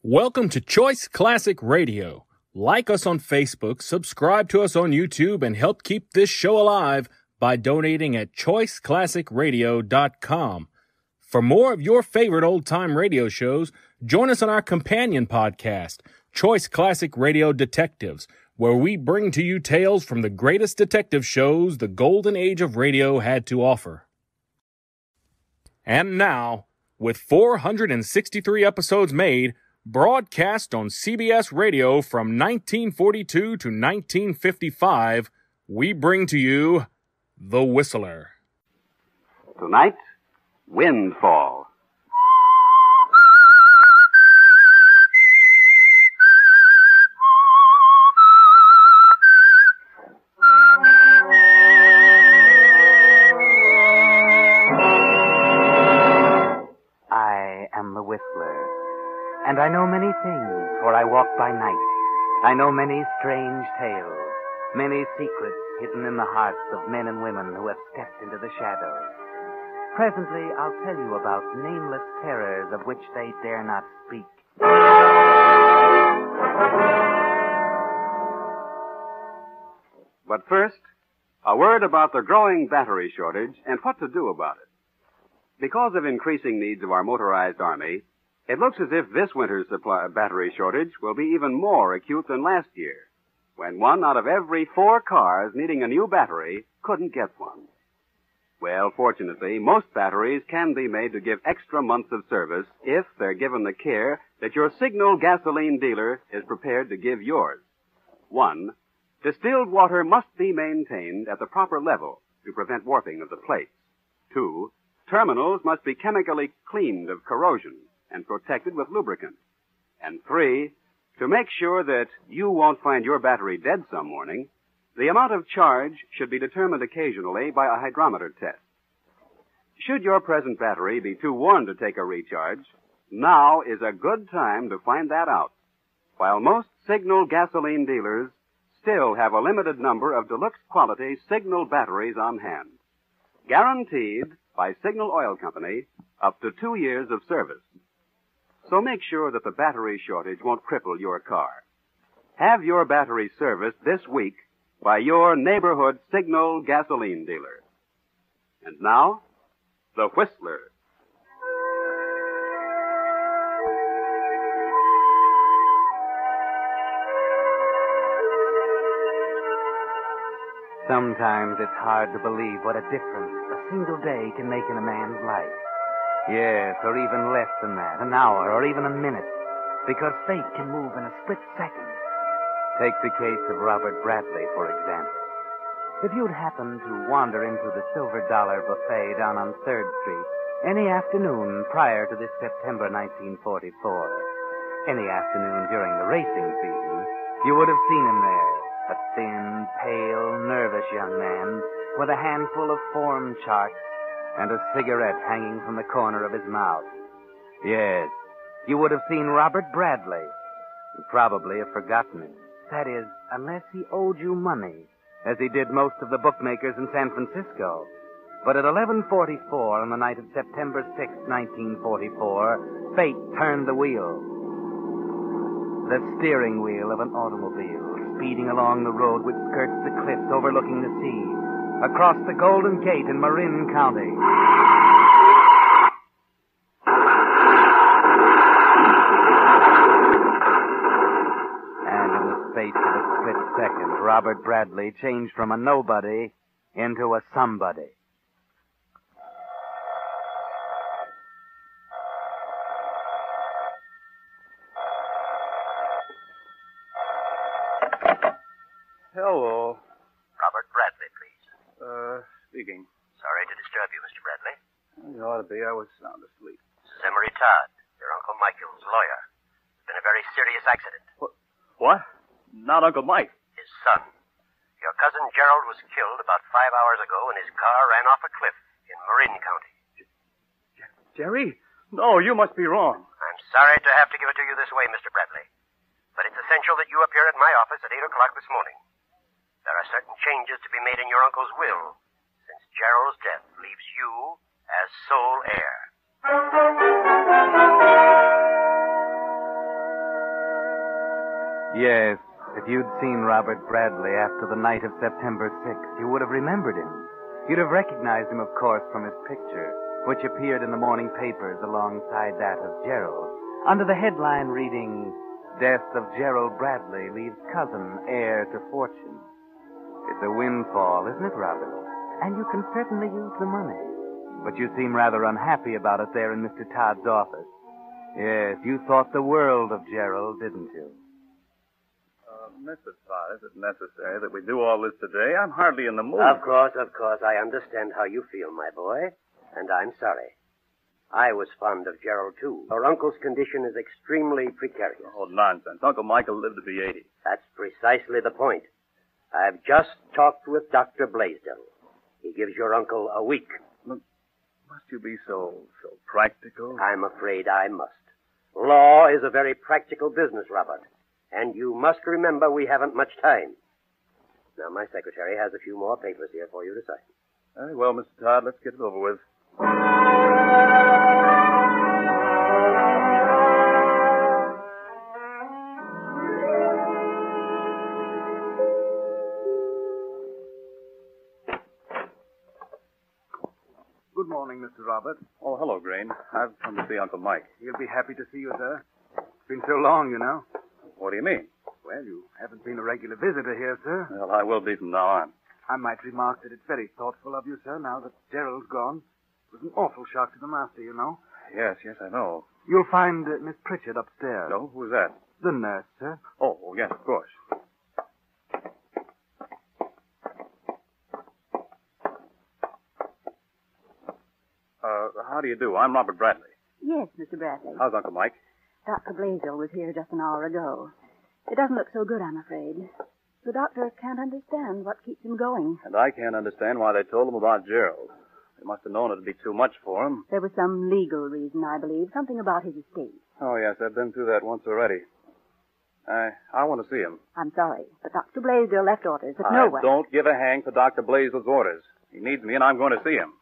Welcome to Choice Classic Radio. Like us on Facebook, subscribe to us on YouTube, and help keep this show alive by donating at choiceclassicradio.com. For more of your favorite old-time radio shows, join us on our companion podcast, Choice Classic Radio Detectives, where we bring to you tales from the greatest detective shows the golden age of radio had to offer. And now, with 463 episodes made, broadcast on CBS Radio from 1942 to 1955, we bring to you The Whistler. Tonight, Windfall. I am the Whistler, and I know many things, for I walk by night. I know many strange tales, many secrets hidden in the hearts of men and women who have stepped into the shadows. Presently, I'll tell you about nameless terrors of which they dare not speak. But first, a word about the growing battery shortage and what to do about it. Because of increasing needs of our motorized army, it looks as if this winter's battery shortage will be even more acute than last year, when 1 out of every 4 cars needing a new battery couldn't get one. Well, fortunately, most batteries can be made to give extra months of service if they're given the care that your Signal gasoline dealer is prepared to give yours. 1, distilled water must be maintained at the proper level to prevent warping of the plates. 2, terminals must be chemically cleaned of corrosion and protected with lubricant. And 3, to make sure that you won't find your battery dead some morning, the amount of charge should be determined occasionally by a hydrometer test. Should your present battery be too worn to take a recharge, now is a good time to find that out, while most Signal gasoline dealers still have a limited number of deluxe quality Signal batteries on hand, guaranteed by Signal Oil Company up to 2 years of service. So make sure that the battery shortage won't cripple your car. Have your battery serviced this week by your neighborhood Signal gasoline dealer. And now, The Whistler. Sometimes it's hard to believe what a difference a single day can make in a man's life. Yes, or even less than that, an hour or even a minute, because fate can move in a split second. Take the case of Robert Bradley, for example. If you'd happened to wander into the Silver Dollar Buffet down on 3rd Street any afternoon prior to this September 1944, any afternoon during the racing season, you would have seen him there, a thin, pale, nervous young man with a handful of form charts and a cigarette hanging from the corner of his mouth. Yes, you would have seen Robert Bradley. You probably have forgotten him. That is, unless he owed you money, as he did most of the bookmakers in San Francisco. But at 11:44 on the night of September 6, 1944, fate turned the wheel. The steering wheel of an automobile speeding along the road which skirts the cliffs overlooking the sea, across the Golden Gate in Marin County. And in the space of a split second, Robert Bradley changed from a nobody into a somebody. Hello. Robert Bradley, please. Speaking. Sorry to disturb you, Mr. Bradley. You ought to be. I was sound asleep. This is Emery Todd, your Uncle Michael's lawyer. There's been a very serious accident. What? Not Uncle Mike. His son. Your cousin Gerald was killed about 5 hours ago when his car ran off a cliff in Marin County. Jerry? No, you must be wrong. I'm sorry to have to give it to you this way, Mr. Bradley. But it's essential that you appear at my office at 8 o'clock this morning. There are certain changes to be made in your uncle's will, since Gerald's death leaves you as sole heir. Yes, if you'd seen Robert Bradley after the night of September 6th, you would have remembered him. You'd have recognized him, of course, from his picture, which appeared in the morning papers alongside that of Gerald, under the headline reading, Death of Gerald Bradley Leaves Cousin Heir to Fortune. It's a windfall, isn't it, Robert? And you can certainly use the money. But you seem rather unhappy about it there in Mr. Todd's office. Yes, you thought the world of Gerald, didn't you? Mr. Todd, is it necessary that we do all this today? I'm hardly in the mood. Of course. I understand how you feel, my boy. And I'm sorry. I was fond of Gerald, too. Your uncle's condition is extremely precarious. Oh, nonsense. Uncle Michael lived to be 80. That's precisely the point. I've just talked with Dr. Blaisdell. He gives your uncle a week. Look, must you be so practical? I'm afraid I must. Law is a very practical business, Robert. And you must remember we haven't much time. Now, my secretary has a few more papers here for you to sign. Very well, Mr. Todd, let's get it over with. Good morning, Mr. Robert. Oh, hello, Green. I've come to see Uncle Mike. He'll be happy to see you, sir. It's been so long, you know. What do you mean? Well, you haven't been a regular visitor here, sir. Well, I will be from now on. I might remark that it's very thoughtful of you, sir, now that Gerald's gone. It was an awful shock to the master, you know. Yes, I know. You'll find Miss Pritchard upstairs. No? Who's that? The nurse, sir. Oh, yes, of course. How do you do? I'm Robert Bradley. Yes, Mr. Bradley. How's Uncle Mike? Dr. Blaisdell was here just an hour ago. It doesn't look so good, I'm afraid. The doctor can't understand what keeps him going. And I can't understand why they told him about Gerald. They must have known it'd be too much for him. There was some legal reason, I believe. Something about his estate. Oh, yes, I've been through that once already. I want to see him. I'm sorry, but Dr. Blaisdell left orders that no one... I don't give a hang for Dr. Blaisdell's orders. He needs me, and I'm going to see him.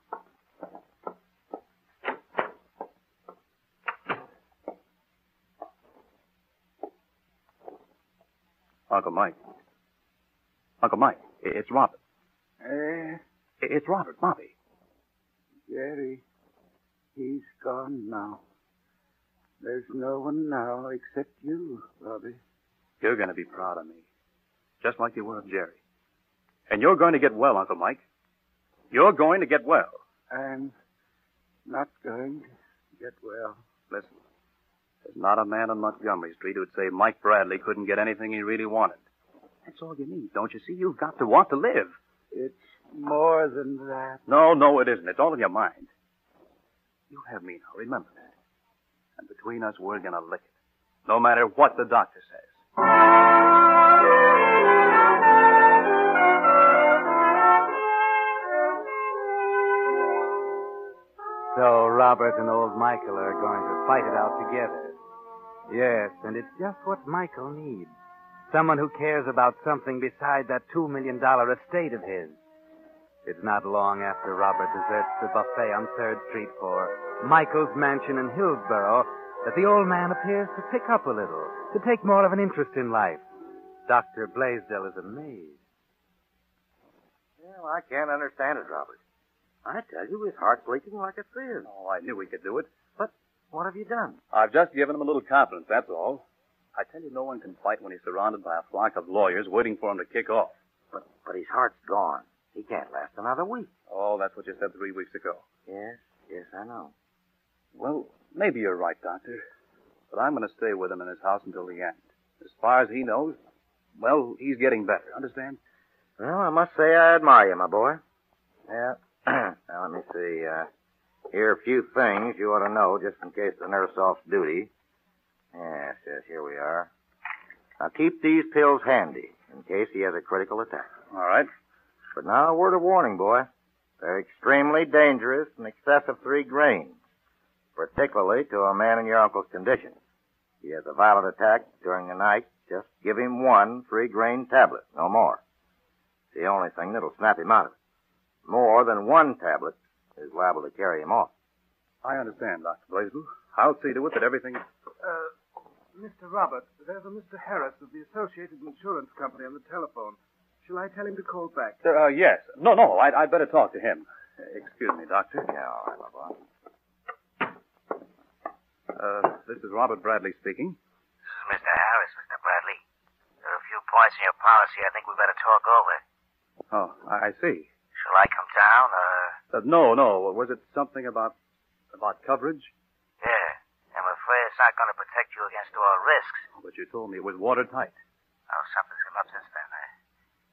Uncle Mike. Uncle Mike, it's Robert. It's Robert, Bobby. Jerry, he's gone now. There's no one now except you, Bobby. You're going to be proud of me, just like you were of Jerry. And you're going to get well, Uncle Mike. You're going to get well. I'm not going to get well. Listen, there's not a man on Montgomery Street who'd say Mike Bradley couldn't get anything he really wanted. That's all you need, don't you see? You've got to want to live. It's more than that. No, it isn't. It's all in your mind. You have me now, remember that. And between us, we're going to lick it, no matter what the doctor says. So Robert and old Michael are going to fight it out together. Yes, and it's just what Michael needs. Someone who cares about something beside that $2 million estate of his. It's not long after Robert deserts the buffet on 3rd Street for Michael's mansion in Hillsborough that the old man appears to pick up a little, to take more of an interest in life. Dr. Blaisdell is amazed. Well, I can't understand it, Robert. I tell you, his heart's leaking like a sieve. Oh, I knew we could do it. But what have you done? I've just given him a little confidence, that's all. I tell you, no one can fight when he's surrounded by a flock of lawyers waiting for him to kick off. But his heart's gone. He can't last another week. Oh, that's what you said 3 weeks ago. Yes, I know. Well, maybe you're right, Doctor. But I'm going to stay with him in his house until the end. As far as he knows, well, he's getting better. Understand? Well, I must say I admire you, my boy. Yeah. Now, let me see. Here are a few things you ought to know just in case the nurse off's duty. Yes, here we are. Now, keep these pills handy in case he has a critical attack. All right. But now, a word of warning, boy. They're extremely dangerous in excess of 3 grains, particularly to a man in your uncle's condition. He has a violent attack during the night. Just give him 1 3-grain tablet, no more. It's the only thing that'll snap him out of it. More than 1 tablet is liable to carry him off. I understand, Dr. Blaisdell. I'll see to it that everything... Mr. Robert, there's a Mr. Harris of the Associated Insurance Company on the telephone. Shall I tell him to call back? Yes. No, I'd better talk to him. Excuse me, Doctor. Yeah, all right, my boy. This is Robert Bradley speaking. This is Mr. Harris, Mr. Bradley. There are a few points in your policy I think we better talk over. Oh, I see. Shall I come down, or... No. Was it something about coverage? Yeah. I'm afraid it's not going to protect you against all risks. But you told me it was watertight. Oh, something's come up since then.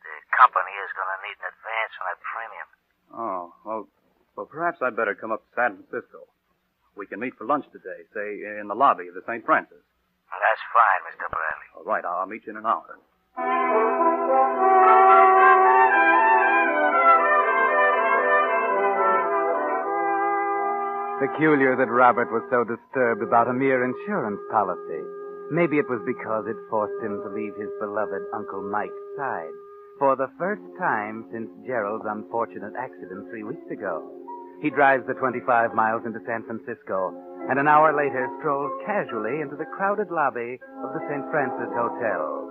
The company is going to need an advance on that premium. Oh, well, perhaps I'd better come up to San Francisco. We can meet for lunch today, say, in the lobby of the St. Francis. Well, that's fine, Mr. Bradley. All right, I'll meet you in an hour. Peculiar that Robert was so disturbed about a mere insurance policy. Maybe it was because it forced him to leave his beloved Uncle Mike's side for the first time since Gerald's unfortunate accident 3 weeks ago. He drives the 25 miles into San Francisco, and an hour later strolls casually into the crowded lobby of the St. Francis Hotel.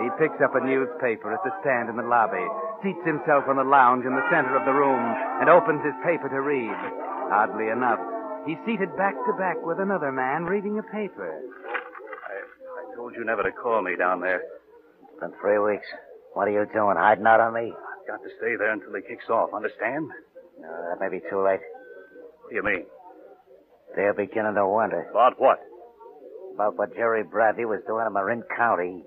He picks up a newspaper at the stand in the lobby, seats himself on the lounge in the center of the room, and opens his paper to read. Oddly enough, he's seated back to back with another man reading a paper. I told you never to call me down there. It's been 3 weeks. What are you doing, hiding out on me? Got to stay there until he kicks off, understand? No, that may be too late. What do you mean? They're beginning to wonder About what? about what Jerry Bradley was doing in Marin County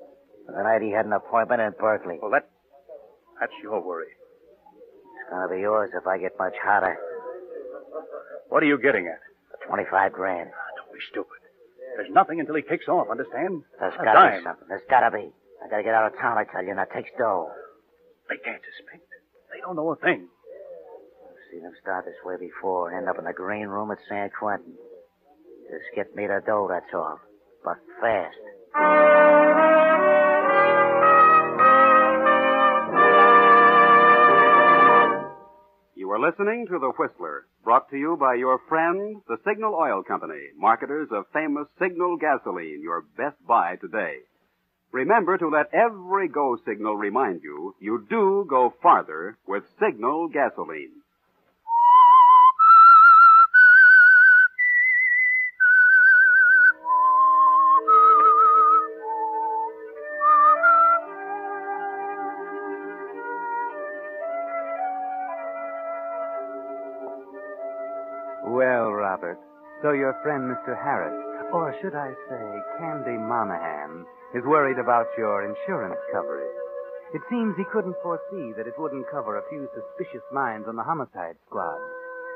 the night he had an appointment in Berkeley. Well, that's your worry. It's going to be yours if I get much hotter. What are you getting at? 25 grand. Don't be stupid. There's nothing until he kicks off, understand? There's A got to be dime. something. There's got to be. I got to get out of town, I tell you, and that takes dough. They can't suspect. They don't know a thing. I've seen them start this way before and end up in the green room at San Quentin. Just get me the dough, that's all. But fast. You are listening to The Whistler, brought to you by your friend, the Signal Oil Company, marketers of famous Signal gasoline, your best buy today. Remember to let every go signal remind you do go farther with Signal gasoline. Well, Robert, so your friend Mr. Harris, or should I say Candy Monahan, is worried about your insurance coverage. It seems he couldn't foresee that it wouldn't cover a few suspicious minds on the homicide squad.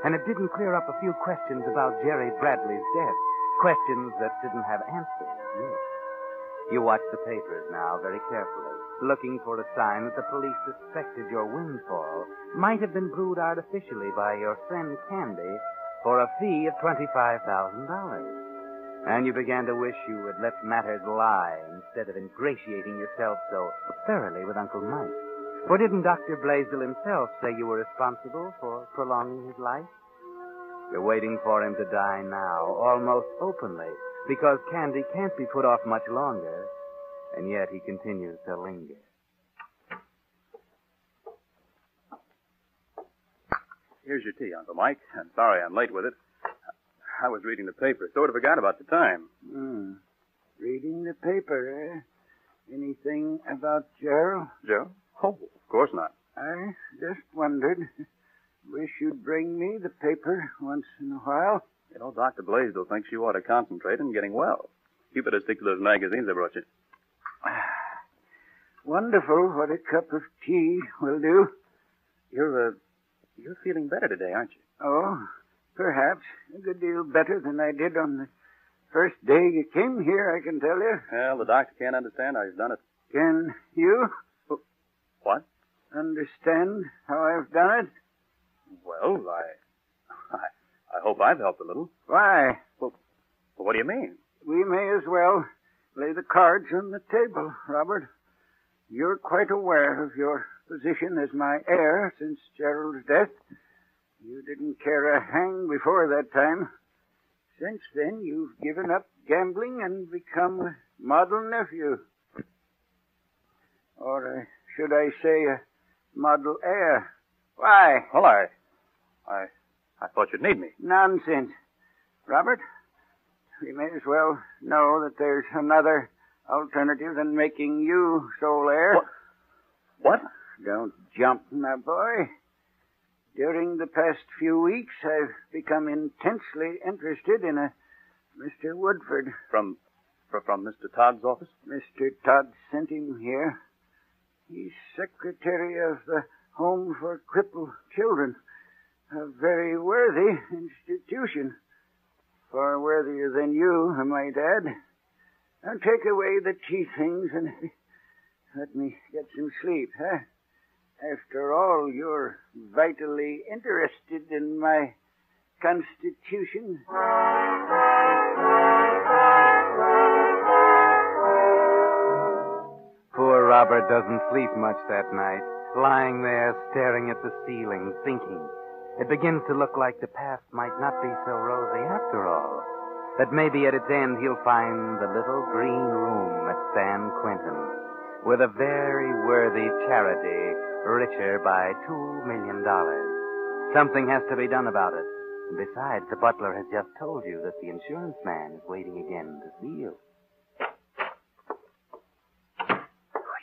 And it didn't clear up a few questions about Jerry Bradley's death. Questions that didn't have answers yet. You watch the papers now very carefully, looking for a sign that the police suspected your windfall might have been brewed artificially by your friend Candy for a fee of $25,000. And you began to wish you had let matters lie instead of ingratiating yourself so thoroughly with Uncle Mike. For didn't Dr. Blaisdell himself say you were responsible for prolonging his life? You're waiting for him to die now, almost openly, because Candy can't be put off much longer, and yet he continues to linger. Here's your tea, Uncle Mike. I'm sorry I'm late with it. I was reading the paper. Sort of forgot about the time. Reading the paper, eh? Anything about Gerald? Joe? Oh, of course not. I just wondered. Wish you'd bring me the paper once in a while. You know, Dr. Blaisdell thinks you ought to concentrate on getting well. You better stick to those magazines I brought you. Wonderful what a cup of tea will do. You're feeling better today, aren't you? Oh, perhaps. A good deal better than I did on the first day you came here, I can tell you. Well, the doctor can't understand how you've done it. Can you What? understand how I've done it? Well, I hope I've helped a little. Why? Well, what do you mean? We may as well lay the cards on the table, Robert. You're quite aware of your position as my heir since Gerald's death. You didn't care a hang before that time. Since then, you've given up gambling and become a model nephew. Or should I say a model heir? Why? Well, I thought you'd need me. Nonsense. Robert, we may as well know that there's another alternative than making you sole heir. What? Don't jump, my boy. During the past few weeks, I've become intensely interested in a Mr. Woodford. From Mr. Todd's office? Mr. Todd sent him here. He's secretary of the Home for Crippled Children. A very worthy institution. Far worthier than you, I might add. Now take away the tea things and let me get some sleep, huh? After all, you're vitally interested in my constitution. Poor Robert doesn't sleep much that night, lying there staring at the ceiling, thinking. It begins to look like the past might not be so rosy after all. That maybe at its end he'll find the little green room at San Quentin with a very worthy charity richer by $2 million. Something has to be done about it. And besides, the butler has just told you that the insurance man is waiting again to see you.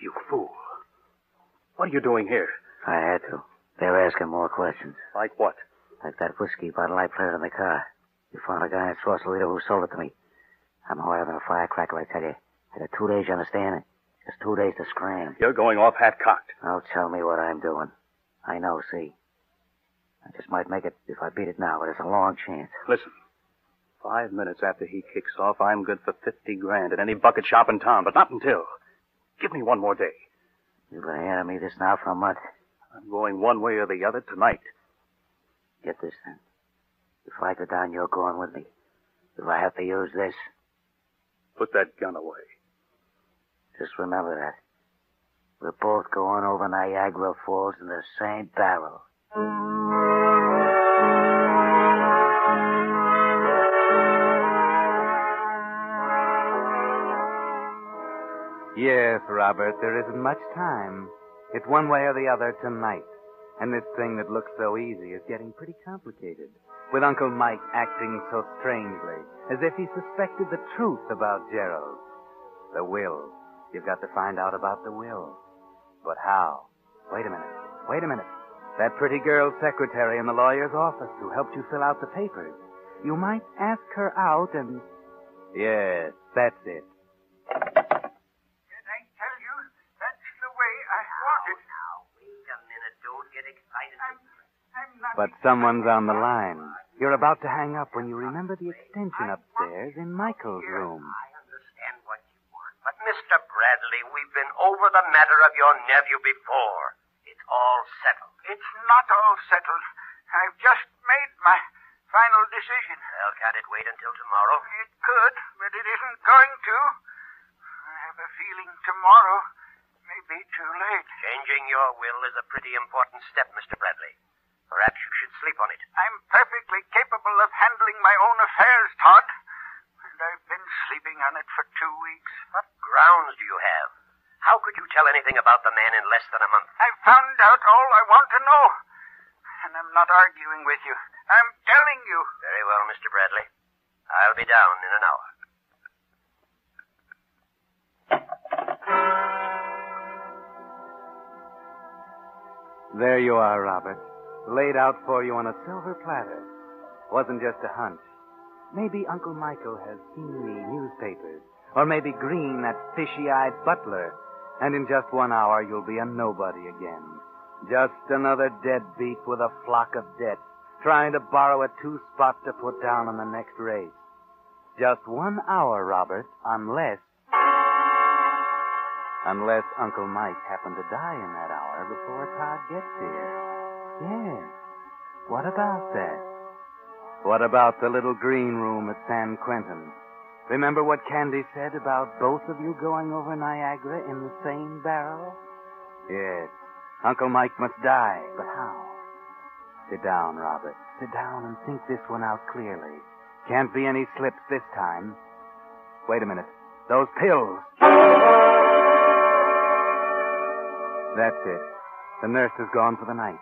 You fool. What are you doing here? I had to. They were asking more questions. Like what? Like that whiskey bottle I planted in the car. You found a guy in Sausalito who sold it to me. I'm harder than a firecracker, I tell you. I had 2 days, you understand? Just 2 days to scram. You're going off hat-cocked. Don't tell me what I'm doing. I know, see. I just might make it if I beat it now, but there's a long chance. Listen, 5 minutes after he kicks off, I'm good for $50,000 at any bucket shop in town, but not until. Give me 1 more day. You've been handing me this now for a month. I'm going one way or the other tonight. Get this, then. If I go down, you're going with me. If I have to use this, Put that gun away. just remember that. We're both going over Niagara Falls in the same barrel. Yes, Robert, there isn't much time. It's one way or the other tonight. And this thing that looks so easy is getting pretty complicated, with Uncle Mike acting so strangely, as if he suspected the truth about Gerald. The will. You've got to find out about the will. But how? Wait a minute. That pretty girl secretary in the lawyer's office who helped you fill out the papers. You might ask her out and... Yes, that's it. Did I tell you? That's the way I want it. Now, wait a minute. Don't get excited. I'm not... But someone's on the line. You're about to hang up when you remember the extension upstairs in Michael's room. I understand what you want. But, Mr. Bradley, we've been over the matter of your nephew before. It's all settled. It's not all settled. I've just made my final decision. Well, can't it wait until tomorrow? It could, but it isn't going to. I have a feeling tomorrow may be too late. Changing your will is a pretty important step, Mr. Bradley. Perhaps you should sleep on it. I'm perfectly capable of handling my own affairs, Todd. And I've been sleeping on it for 2 weeks. What grounds do you have? How could you tell anything about the man in less than a month? I've found out all I want to know. And I'm not arguing with you. I'm telling you. Very well, Mr. Bradley. I'll be down in an hour. There you are, Robert. Laid out for you on a silver platter. Wasn't just a hunch. Maybe Uncle Michael has seen the newspapers. Or maybe Green, that fishy-eyed butler. And in just 1 hour, you'll be a nobody again. Just another deadbeat with a flock of debts, trying to borrow a 2-spot to put down on the next race. Just 1 hour, Robert, unless Uncle Mike happened to die in that hour before Todd gets here. Yes. What about that? What about the little green room at San Quentin? Remember what Candy said about both of you going over Niagara in the same barrel? Yes. Uncle Mike must die, but how? Sit down, Robert. Sit down and think this one out clearly. Can't be any slips this time. Wait a minute. Those pills. That's it. The nurse has gone for the night.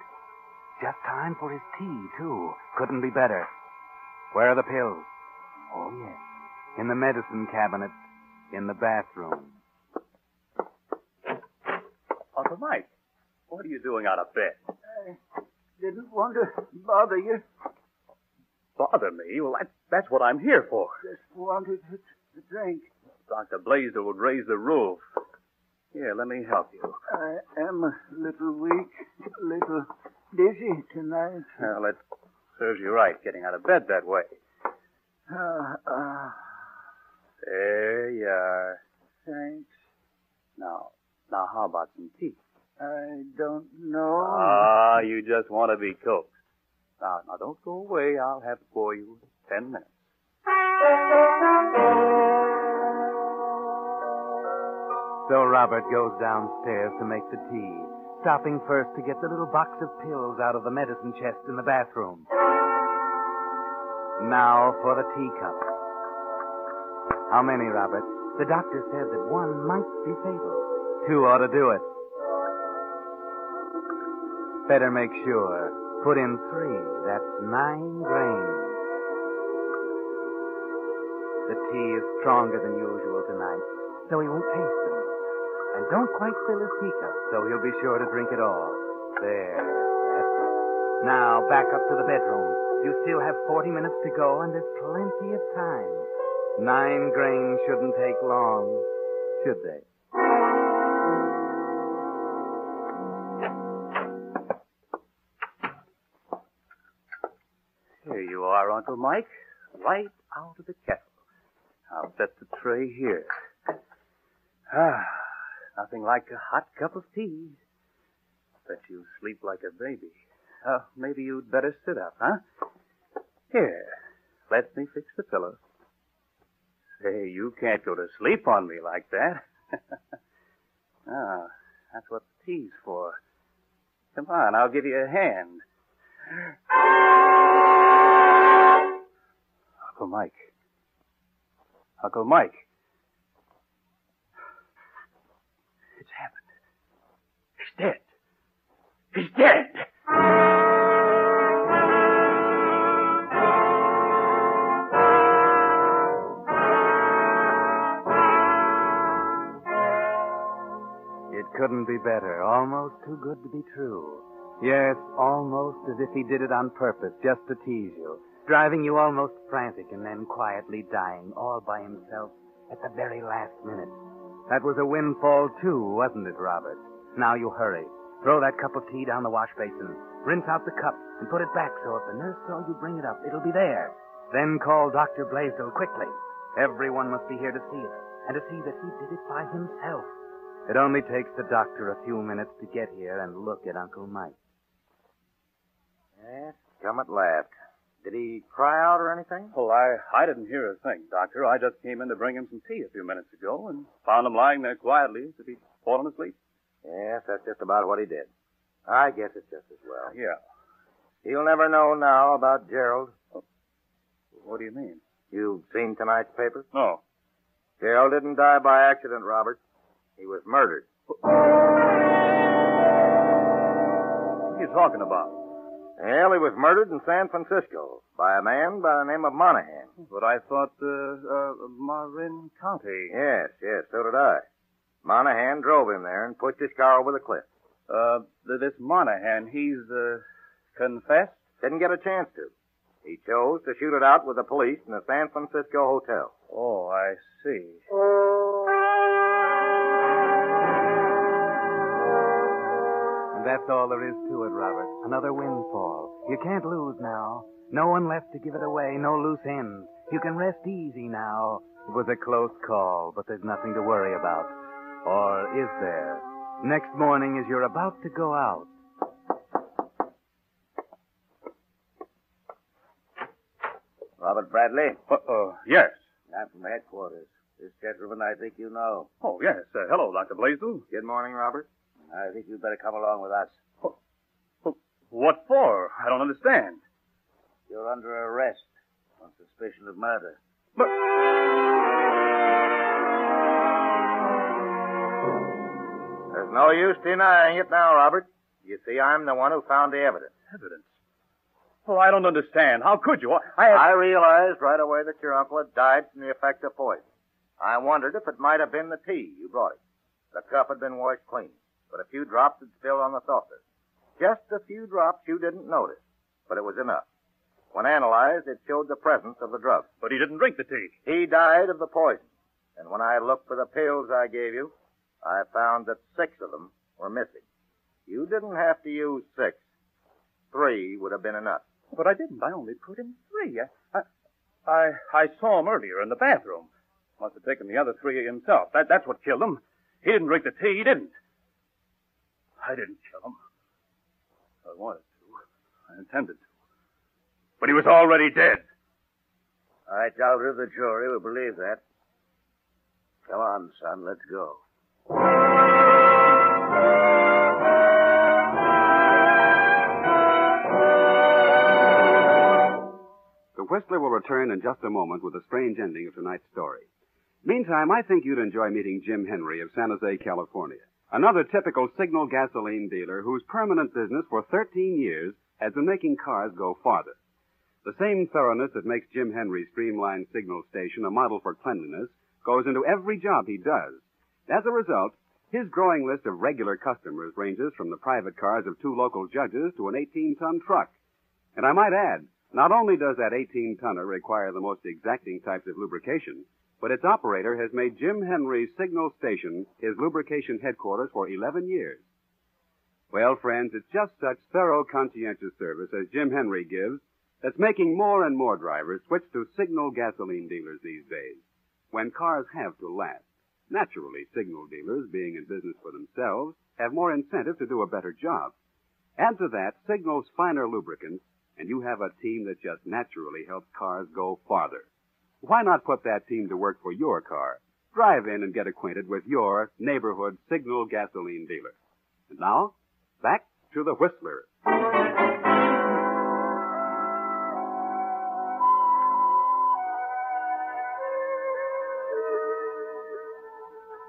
Just time for his tea, too. Couldn't be better. Where are the pills? Oh, yes. In the medicine cabinet in the bathroom. Uncle Mike, what are you doing out of bed? I didn't want to bother you. Bother me? Well, that's what I'm here for. Just wanted to drink. Dr. Blaisdell would raise the roof. Here, let me help you. I am a little weak, a little dizzy tonight. Well, it serves you right getting out of bed that way. There you are. Thanks. Now, how about some tea? I don't know. Ah, you just want to be coaxed. Now, don't go away. I'll have it for you in 10 minutes. So Robert goes downstairs to make the tea, stopping first to get the little box of pills out of the medicine chest in the bathroom. Now for the teacup. How many, Robert? The doctor said that one might be fatal. 2 ought to do it. Better make sure. Put in 3. That's 9 grains. The tea is stronger than usual tonight, so he won't taste them. And don't quite fill his teacup, so he'll be sure to drink it all. There. That's it. Now, back up to the bedroom. You still have 40 minutes to go, and there's plenty of time. 9 grains shouldn't take long, should they? Here you are, Uncle Mike. Right out of the kettle. I'll set the tray here. Nothing like a hot cup of tea. Bet you sleep like a baby. Maybe you'd better sit up, huh? Here, let me fix the pillow. Say, you can't go to sleep on me like that. That's what the tea's for. Come on, I'll give you a hand. Uncle Mike. Uncle Mike. It's happened. He's dead. He's dead. It couldn't be better. Almost too good to be true. Yes, almost as if he did it on purpose, just to tease you. Driving you almost frantic and then quietly dying all by himself at the very last minute. That was a windfall, too, wasn't it, Robert? Now you hurry. Throw that cup of tea down the wash basin. Rinse out the cup and put it back so if the nurse saw you bring it up, it'll be there. Then call Dr. Blaisdell quickly. Everyone must be here to see it, and to see that he did it by himself. It only takes the doctor a few minutes to get here and look at Uncle Mike. Yes, come at last. Did he cry out or anything? Well, I didn't hear a thing, Doctor. I just came in to bring him some tea a few minutes ago and found him lying there quietly as if he'd fallen asleep. Yes, that's just about what he did. I guess it's just as well. Yeah. He'll never know now about Gerald. Oh. What do you mean? You've seen tonight's paper? No. Gerald didn't die by accident, Robert. He was murdered. What are you talking about? Well, he was murdered in San Francisco by a man by the name of Monahan. But I thought, Marin County. Yes, so did I. Monahan drove him there and pushed his car over the cliff. This Monahan, he's, confessed? Didn't get a chance to. He chose to shoot it out with the police in the San Francisco hotel. Oh, I see. And that's all there is to it, Robert. Another windfall. You can't lose now. No one left to give it away, no loose ends. You can rest easy now. It was a close call, but there's nothing to worry about. Or is there? Next morning, as you're about to go out. Robert Bradley? Yes. I'm from headquarters. This gentleman I think you know. Oh, yes. Hello, Dr. Blaisdell. Good morning, Robert. I think you'd better come along with us. What for? I don't understand. You're under arrest. On suspicion of murder. But... There's no use denying it now, Robert. You see, I'm the one who found the evidence. Evidence? Oh, I don't understand. How could you? I realized right away that your uncle had died from the effect of poison. I wondered if it might have been the tea you brought him. The cup had been washed clean, but a few drops had spilled on the saucer. Just a few drops you didn't notice, but it was enough. When analyzed, it showed the presence of the drug. But he didn't drink the tea. He died of the poison. And when I looked for the pills I gave you, I found that 6 of them were missing. You didn't have to use 6. 3 would have been enough. But I didn't. I only put in 3. I saw him earlier in the bathroom. Must have taken the other 3 himself. That's what killed him. He didn't drink the tea. He didn't. I didn't kill him. I wanted to. I intended to. But he was already dead. I doubt if the jury will believe that. Come on, son, let's go. The Whistler will return in just a moment with a strange ending of tonight's story. Meantime, I think you'd enjoy meeting Jim Henry of San Jose, California. Another typical Signal gasoline dealer whose permanent business for 13 years has been making cars go farther. The same thoroughness that makes Jim Henry's streamlined Signal station a model for cleanliness goes into every job he does. As a result, his growing list of regular customers ranges from the private cars of 2 local judges to an 18-ton truck. And I might add, not only does that 18-tonner require the most exacting types of lubrication, but its operator has made Jim Henry's Signal station his lubrication headquarters for 11 years. Well, friends, it's just such thorough, conscientious service as Jim Henry gives that's making more and more drivers switch to Signal gasoline dealers these days, when cars have to last. Naturally, Signal dealers, being in business for themselves, have more incentive to do a better job. Add to that Signal's finer lubricants, and you have a team that just naturally helps cars go farther. Why not put that team to work for your car? Drive in and get acquainted with your neighborhood Signal gasoline dealer. And now, back to the Whistler.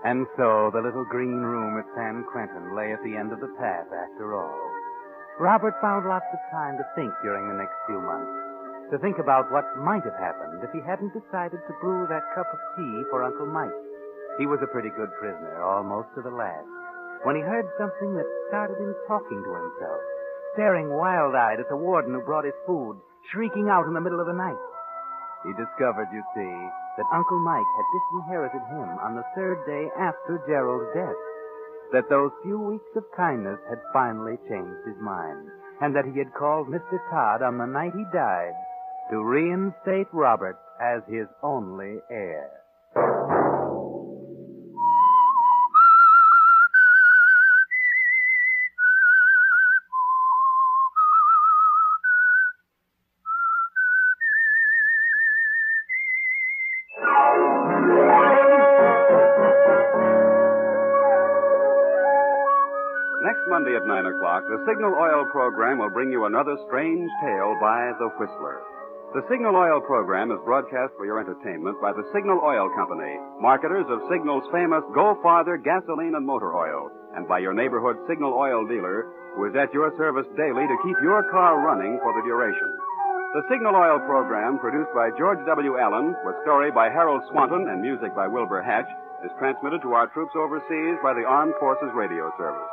And so the little green room at San Quentin lay at the end of the path after all. Robert found lots of time to think during the next few months, to think about what might have happened if he hadn't decided to brew that cup of tea for Uncle Mike. He was a pretty good prisoner, almost to the last, when he heard something that started him talking to himself, staring wild-eyed at the warden who brought his food, shrieking out in the middle of the night. He discovered, you see, that Uncle Mike had disinherited him on the 3rd day after Gerald's death, that those few weeks of kindness had finally changed his mind, and that he had called Mr. Todd on the night he died to reinstate Robert as his only heir. Monday at 9 o'clock, the Signal Oil program will bring you another strange tale by the Whistler. The Signal Oil program is broadcast for your entertainment by the Signal Oil Company, marketers of Signal's famous Go Farther gasoline and motor oil, and by your neighborhood Signal Oil dealer, who is at your service daily to keep your car running for the duration. The Signal Oil program, produced by George W. Allen, with story by Harold Swanton and music by Wilbur Hatch, is transmitted to our troops overseas by the Armed Forces Radio Service.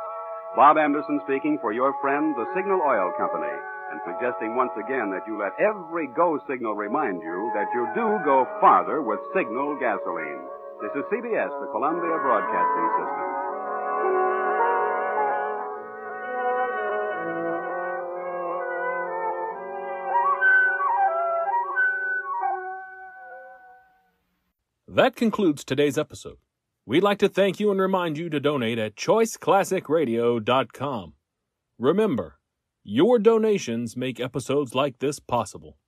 Bob Anderson speaking for your friend, the Signal Oil Company, and suggesting once again that you let every go signal remind you that you do go farther with Signal gasoline. This is CBS, the Columbia Broadcasting System. That concludes today's episode. We'd like to thank you and remind you to donate at choiceclassicradio.com. Remember, your donations make episodes like this possible.